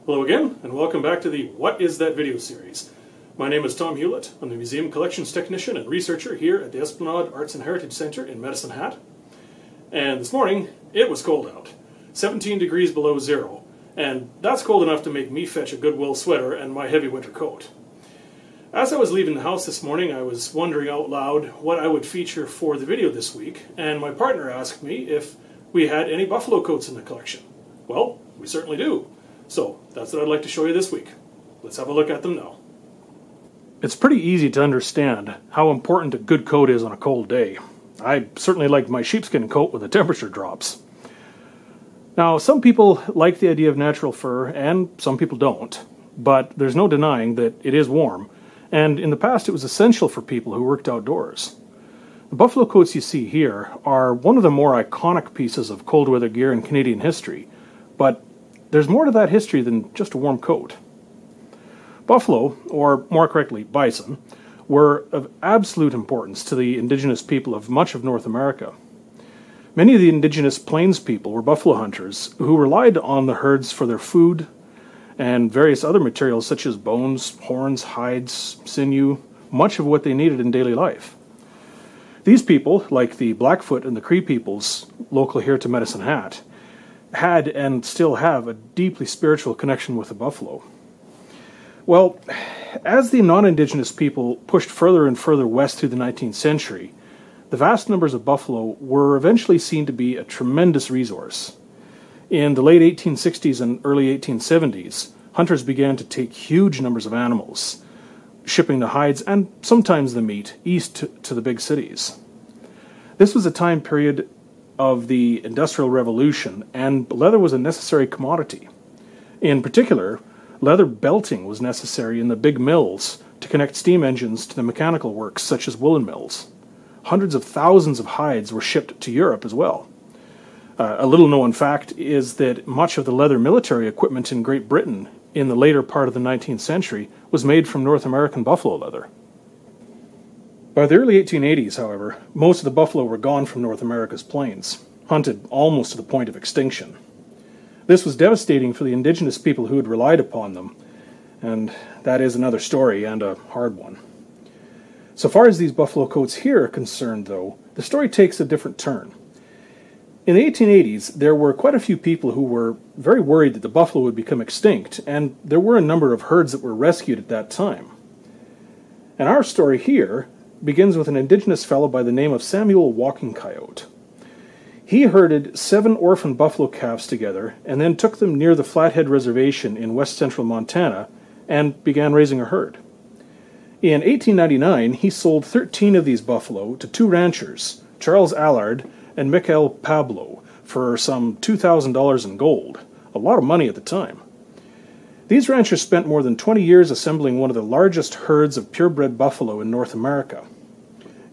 Hello again, and welcome back to the What Is That Video series. My name is Tom Hewlett. I'm the Museum Collections Technician and Researcher here at the Esplanade Arts and Heritage Center in Medicine Hat. And this morning, it was cold out. 17 degrees below zero. And that's cold enough to make me fetch a Goodwill sweater and my heavy winter coat. As I was leaving the house this morning, I was wondering out loud what I would feature for the video this week, and my partner asked me if we had any buffalo coats in the collection. Well, we certainly do. So, that's what I'd like to show you this week. Let's have a look at them now. It's pretty easy to understand how important a good coat is on a cold day. I certainly liked my sheepskin coat when the temperature drops. Now, some people like the idea of natural fur, and some people don't. But there's no denying that it is warm, and in the past it was essential for people who worked outdoors. The buffalo coats you see here are one of the more iconic pieces of cold weather gear in Canadian history, but there's more to that history than just a warm coat. Buffalo, or more correctly, bison, were of absolute importance to the indigenous people of much of North America. Many of the indigenous plains people were buffalo hunters who relied on the herds for their food and various other materials such as bones, horns, hides, sinew, much of what they needed in daily life. These people, like the Blackfoot and the Cree peoples local here to Medicine Hat, had and still have a deeply spiritual connection with the buffalo. Well, as the non-Indigenous people pushed further and further west through the 19th century, the vast numbers of buffalo were eventually seen to be a tremendous resource. In the late 1860s and early 1870s, hunters began to take huge numbers of animals, shipping the hides and sometimes the meat east to the big cities. This was a time period of the Industrial Revolution, and leather was a necessary commodity. In particular, leather belting was necessary in the big mills to connect steam engines to the mechanical works such as woolen mills. Hundreds of thousands of hides were shipped to Europe as well. A little-known fact is that much of the leather military equipment in Great Britain in the later part of the 19th century was made from North American buffalo leather. By the early 1880s, however, most of the buffalo were gone from North America's plains, hunted almost to the point of extinction. This was devastating for the indigenous people who had relied upon them, and that is another story and a hard one. So far as these buffalo coats here are concerned, though, the story takes a different turn. In the 1880s, there were quite a few people who were very worried that the buffalo would become extinct, and there were a number of herds that were rescued at that time. And our story here begins with an indigenous fellow by the name of Samuel Walking Coyote. He herded 7 orphan buffalo calves together and then took them near the Flathead Reservation in west central Montana and began raising a herd. In 1899, he sold 13 of these buffalo to 2 ranchers, Charles Allard and Michael Pablo, for some $2,000 in gold, a lot of money at the time. These ranchers spent more than 20 years assembling one of the largest herds of purebred buffalo in North America.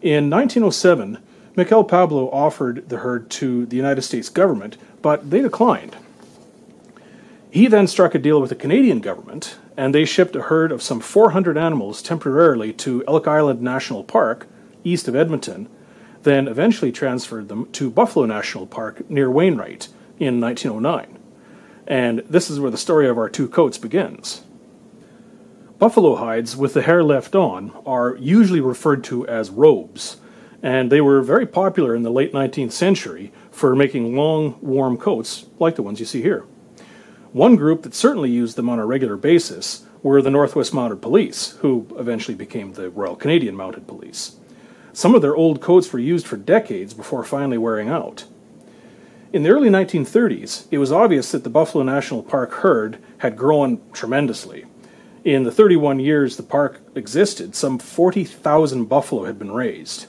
In 1907, Michael Pablo offered the herd to the United States government, but they declined. He then struck a deal with the Canadian government, and they shipped a herd of some 400 animals temporarily to Elk Island National Park, east of Edmonton, then eventually transferred them to Buffalo National Park near Wainwright in 1909. And this is where the story of our 2 coats begins. Buffalo hides with the hair left on are usually referred to as robes, and they were very popular in the late 19th century for making long, warm coats like the ones you see here. One group that certainly used them on a regular basis were the Northwest Mounted Police, who eventually became the Royal Canadian Mounted Police. Some of their old coats were used for decades before finally wearing out. In the early 1930s, it was obvious that the Buffalo National Park herd had grown tremendously. In the 31 years the park existed, some 40,000 buffalo had been raised.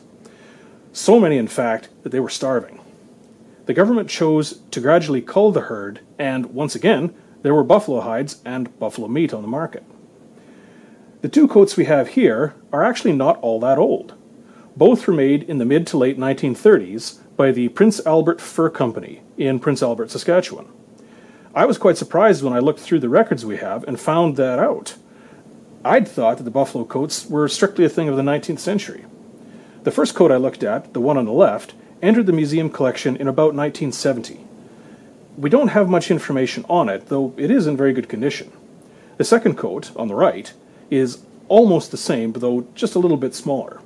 So many, in fact, that they were starving. The government chose to gradually cull the herd, and once again, there were buffalo hides and buffalo meat on the market. The 2 coats we have here are actually not all that old. Both were made in the mid to late 1930s by the Prince Albert Fur Company in Prince Albert, Saskatchewan. I was quite surprised when I looked through the records we have and found that out. I'd thought that the buffalo coats were strictly a thing of the 19th century. The first coat I looked at, the one on the left, entered the museum collection in about 1970. we don't have much information on it, though it is in very good condition. The second coat, on the right, is almost the same, though just a little bit smaller.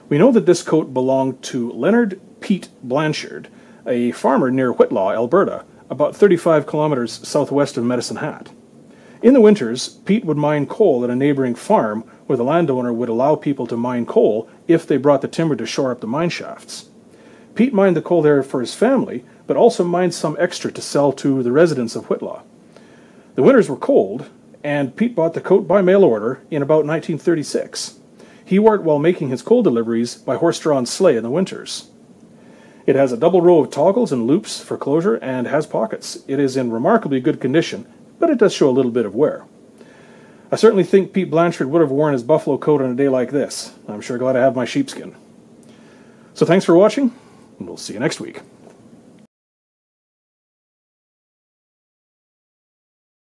We know that this coat belonged to Leonard Pete Blanchard, a farmer near Whitlaw, Alberta, about 35 kilometers southwest of Medicine Hat. In the winters, Pete would mine coal at a neighboring farm where the landowner would allow people to mine coal if they brought the timber to shore up the mine shafts. Pete mined the coal there for his family, but also mined some extra to sell to the residents of Whitlaw. The winters were cold, and Pete bought the coat by mail order in about 1936. He wore it while making his coal deliveries by horse-drawn sleigh in the winters. It has a double row of toggles and loops for closure and has pockets. It is in remarkably good condition, but it does show a little bit of wear. I certainly think Pete Blanchard would have worn his buffalo coat on a day like this. I'm sure glad I have my sheepskin. So thanks for watching, and we'll see you next week.